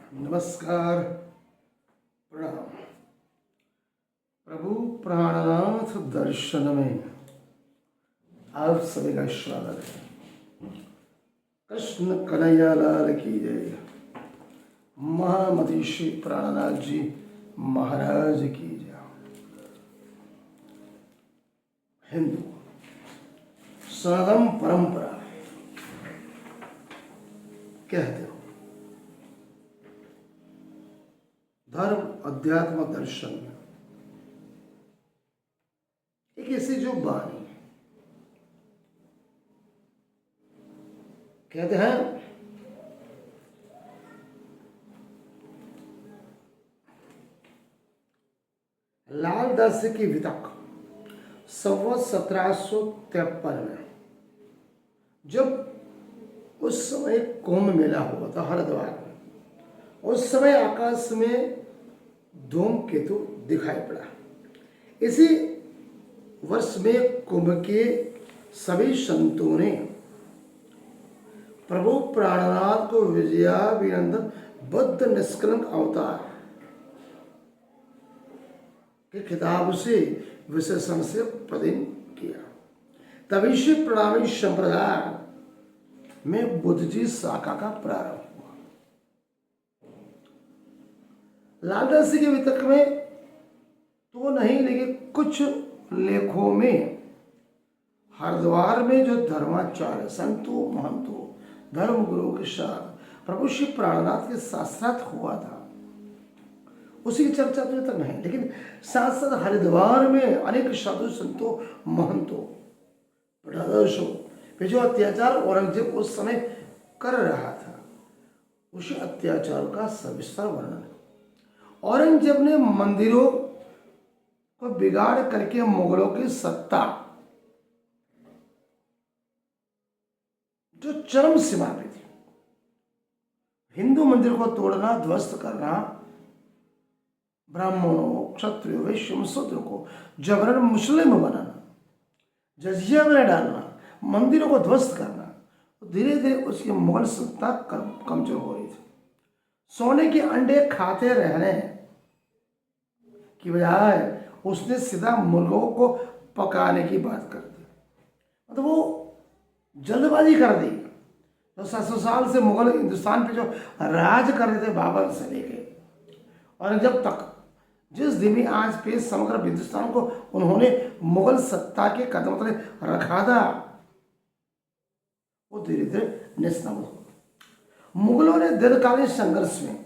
नमस्कार, प्रणाम। प्रभु प्राणनाथ दर्शन में आप सभी का स्वागत है। कृष्ण कन्हैया लाल की जय। महामती श्री प्राणनाथ जी महाराज की जय। हिंदू सनातन परंपरा कहते हो धर्म अध्यात्म दर्शन में एक ऐसी जो वाणी कहते हैं लाल दास की वितक 1753 में जब उस समय कुंभ मेला हुआ था हरिद्वार में, उस समय आकाश में धूमकेतु दिखाई पड़ा। इसी वर्ष में कुंभ के सभी संतों ने प्रभु प्राणनाथ को विजयाभिनंदन बुद्ध निष्कलंक अवतार के खिताब से विशेषण से प्रदान किया। तभी से प्रणामी संप्रदाय में बुद्ध जी शाखा का प्रारंभ हुआ। लालदास जी के वितर्क में तो नहीं, लेकिन कुछ लेखों में हरिद्वार में जो धर्माचार्य संतों महंतों धर्मगुरु के साथ प्रभु श्री प्राणनाथ के साथ हुआ था, उसी की चर्चा तो तक नहीं। लेकिन साथ साथ हरिद्वार में अनेक साधु संतों महंतों प्रदर्शों पे जो अत्याचार औरंगजेब उस समय कर रहा था, उसी अत्याचार का सविस्तर वर्णन। औरंगजेब ने मंदिरों को बिगाड़ करके मुगलों की सत्ता जो चरम सीमा पे थी, हिंदू मंदिर को तोड़ना, ध्वस्त करना, ब्राह्मणों क्षत्रियों वैश्यों शूद्रों को जबरन मुस्लिम बनाना, जजिया में डालना, मंदिरों को ध्वस्त करना, तो धीरे धीरे उसकी मुगल सत्ता कमजोर हो रही थी। सोने के अंडे खाते रहने की बजाय उसने सीधा मुर्गों को पकाने की बात कर दी। मतलब वो जल्दबाजी कर दी। तो 700 साल से मुगल हिंदुस्तान पे जो राज कर रहे थे बाबर से लेके, और जब तक जिस धीमी आंच पे समग्र हिंदुस्तान को उन्होंने मुगल सत्ता के कदम तले रखा था, वो धीरे धीरे नेस्तनाबूद हो। मुगलों ने दीर्घकालीन संघर्ष में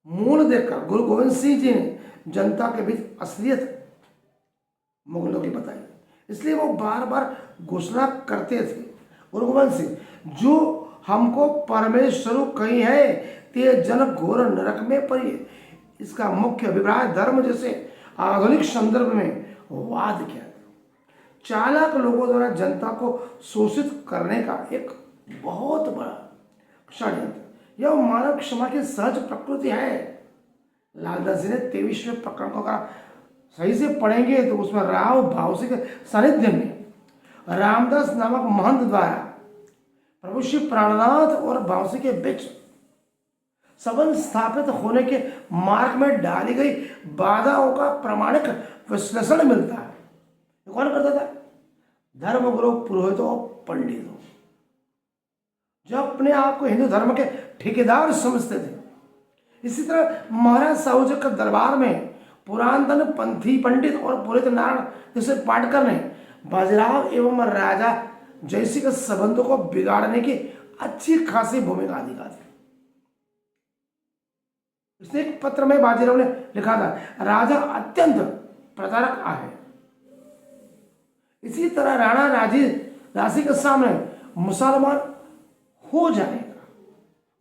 मूल देखकर गुरु गोविंद सिंह जी ने जनता के बीच असलियत मुगलों की बताई। इसलिए वो बार बार घोषणा करते थे, गुरु गोविंद सिंह, जो हमको परमेश्वर कही है ते जन घोर नरक में पड़िए। इसका मुख्य अभिप्राय धर्म जैसे आधुनिक संदर्भ में वाद किया। चालाक लोगों द्वारा जनता को शोषित करने का एक बहुत बड़ा षड्यंत्र। यह मानव क्षमा की सहज प्रकृति है। लालदास जी ने 23वें प्रकरण को अगर सही से पढ़ेंगे तो उसमें राव भावसी के सानिध्य में रामदास नामक महंत द्वारा प्रभु श्री प्राणनाथ और भावसी के बीच संबंध स्थापित होने के मार्ग में डाली गई बाधाओं का प्रामाणिक विश्लेषण मिलता है। कौन करता था? धर्मगुरु, पुरोहितों, पंडितों, जो अपने आप को हिंदू धर्म के ठेकेदार समझते थे। इसी तरह महाराज साहू के दरबार में पुरातन पंथी पंडित और पुरोहित नारायण जैसे पाटकर ने बाजीराव एवं राजा जयसिंह के संबंधों को बिगाड़ने की अच्छी खासी भूमिका निभाई। इसने एक पत्र में बाजीराव ने लिखा था, राजा अत्यंत प्रतारक आहे। इसी तरह राणा राशि के सामने मुसलमान हो जाएगा,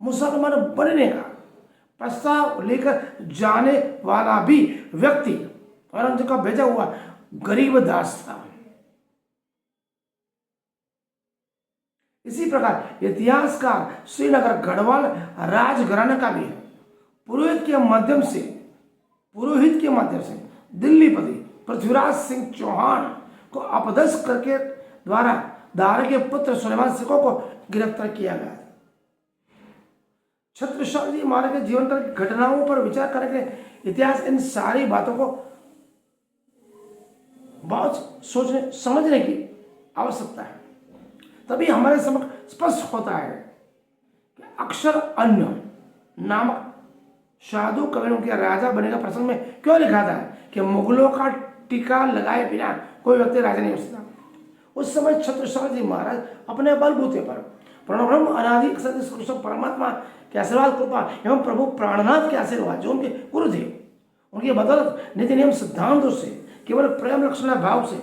मुसलमान बनने का प्रस्ताव लेकर जाने वाला भी व्यक्ति औरंगजेब का भेजा हुआ गरीब दास था। इसी प्रकार इतिहासकार श्रीनगर गढ़वाल राजघराने का भी है। पुरोहित के माध्यम से दिल्लीपति पृथ्वीराज सिंह चौहान को अपदस्थ करके द्वारा दारे के पुत्र सुलेमान सिखों को गिरफ्तार किया गया। छत्रसाल जी महाराज के जीवन काल की घटनाओं पर विचार करके इतिहास इन सारी बातों को बहुत सोचने समझने की आवश्यकता है। तभी हमारे समक्ष स्पष्ट होता है कि अक्षर अन्य नामक साधु कवि के राजा बनेगा प्रसंग में क्यों लिखा था कि मुगलों का टीका लगाए बिना कोई व्यक्ति राजा नहीं हो सकता। उस समय छत्रसाल जी महाराज अपने बलबूते पर परब्रह्म अनादि सत्य परमात्मा के आशीर्वाद कृपा एवं प्रभु प्राणनाथ के आशीर्वाद जो उनके गुरु थे, उनकी बदौलत नीति नियम सिद्धांतों से केवल प्रेम लक्षण भाव से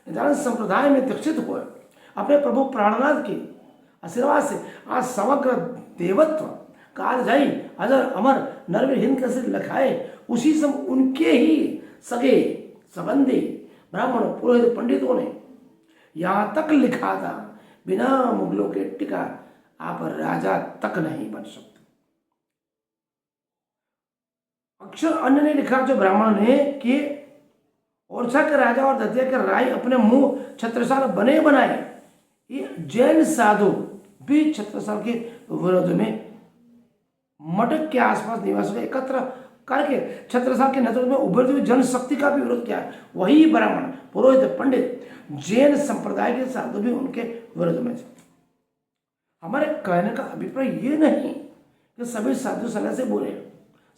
निदान संप्रदाय में दीक्षित हुए अपने प्रभु प्राणनाथ के आशीर्वाद से आज समग्र देवत्व कालजाई अजर अमर नरविहीन कैसे लखाए उसी समय उनके ही सगे संबंधी ब्राह्मण पुरोहित पंडितों ने यहाँ तक लिखा था बिना मुगलों के टिका आप राजा तक नहीं बन सकते। अक्षर अन्य ने लिखा जो ब्राह्मण ने कि ओरछा के राजा और दतिया के राय अपने मुंह छत्रसाल बने बनाए। ये जैन साधु भी छत्रसाल के विरोध में मटक के आसपास निवासियों को एकत्र करके छत्रसाल के नेतृत्व में उभरती हुई जनशक्ति का भी विरोध किया। वही ब्राह्मण पुरोहित पंडित जैन संप्रदाय के साधु भी उनके विरोध में थे। हमारे कहने का अभिप्राय ये नहीं कि सभी साधु सन्यासी बुरे,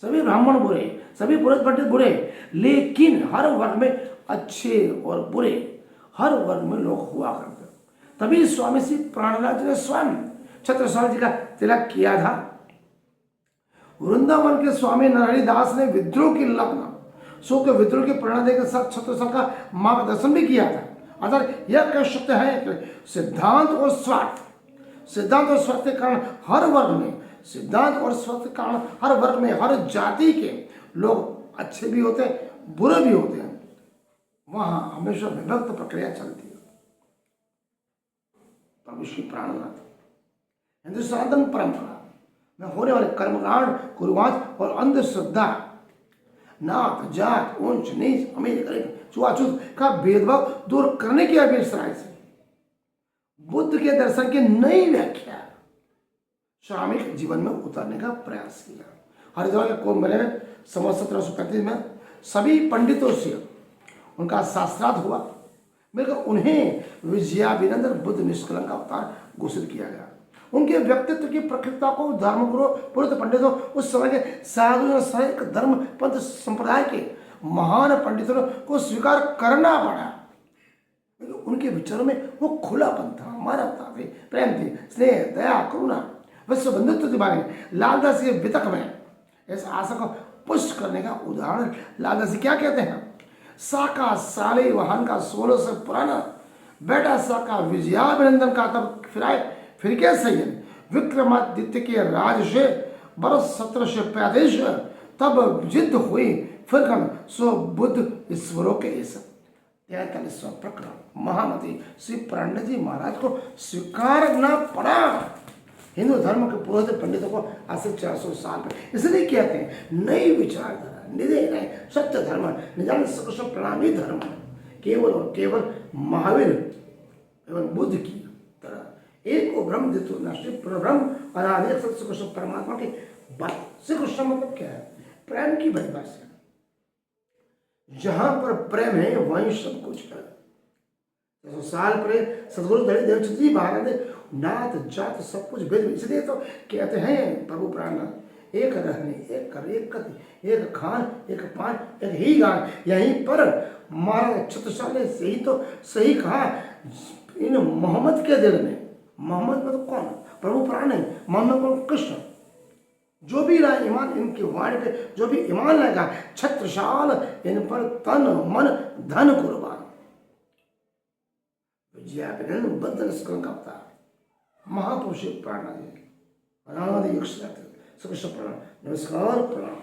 सभी ब्राह्मण बुरे, सभी पुरोहित पंडित बुरे, लेकिन हर वर्ग में अच्छे और बुरे हर वर्ग में लोग हुआ करते। तभी स्वामी श्री प्राणनाथ जी ने स्वयं छत्रसाल जी का तिलक किया था। वृंदावन के स्वामी नारायण दास ने विद्रोह की लग्न सो के विद्रोह की प्रेरणा देकर साथ छत्रसाल का मार्गदर्शन भी किया था। अतः यह कह सकते हैं कि सिद्धांत और स्वार्थ के कारण हर वर्ग में सिद्धांत और स्वार्थ के कारण हर वर्ग में हर जाति के लोग अच्छे भी होते हैं बुरे भी होते हैं। वहां हमेशा विभक्त प्रक्रिया चलती है। प्रभु श्री प्राणनाथ हिंदू सनातन परंपरा में होने वाले कर्मकांड कुर्बान और अंधश्रद्धा नात जात ऊंच नीच अमीर गरीब छुआछूत का भेदभाव दूर करने की अभिप्राय से बुद्ध के दर्शन की नई व्याख्या स्वामी के जीवन में उतारने का प्रयास किया। हरिद्वार के कुंभ मेले में संवत 1735 में सभी पंडितों से उनका शास्त्रार्थ हुआ। मिलकर उन्हें विजयाभिनंदन बुद्ध निष्कलंक अवतार घोषित किया गया। उनके व्यक्तित्व की प्रकृति को धर्मगुरु पुरोहित पंडितों उस समय के साधु सहायक धर्म पंथ संप्रदाय के महान पंडितों को स्वीकार करना पड़ा। उनके विचारों में वो खुलापन था, मानवता थी, प्रेम थी, स्नेह दया करुणा विश्व बंधुत्व के बारे में लालदास के वितक में इस आशा को पुष्ट करने का उदाहरण लालदास क्या कहते हैं। साका साले वाहन का 16 से पुराना बेटा साका विजयाभिनंदन का तब फिर क्या सही है विक्रमादित्य के राज से बरस 1735 तब जिद्द हुई फिर हम सो बुद्ध ईश्वरों के इस 43वां प्रकरण महामती श्री प्राणनाथ जी महाराज को स्वीकार करना पड़ा। हिंदू धर्म के पुरोहित पंडितों को आज से 400 साल पहले इसलिए कहते हैं नई विचारधारा निधे नए सत्य धर्म निजान सकृष्ण प्रणामी धर्म केवल और केवल महावीर एवं बुद्ध की तरह एक को ब्रह्म द्वितीय नास्ति ब्रह्म अनादि सत्य कृष्ण परमात्मा की बात। श्री कृष्ण मतलब क्या है? प्रेम की परिभाषा। जहां पर प्रेम है वहीं सब कुछ है। 100 साल पहले सदगुरु देवचित जी महाराज नाथ जात सब कुछ भेद, इसलिए तो कहते हैं प्रभु प्राणनाथ एक रहने एक कर एक कति एक खान एक पान एक ही गान। यहीं पर महाराज छत्रसाल ने सही तो सही कहा। इन मोहम्मद के दिल में, मोहम्मद मतलब कौन? प्रभु प्राण है। मोहम्मद कौन? कृष्ण। जो भी रहा ईमान इनकी वाणी पे जो भी ईमान लगा छत्रसाल इन पर तन मन धन कुर्बान। विजयाभिनंदन बंधन स्कंद का अवतार महापुरुष प्राणनाथ जी अनादि युग से प्रणाम। नमस्कार प्रणाम।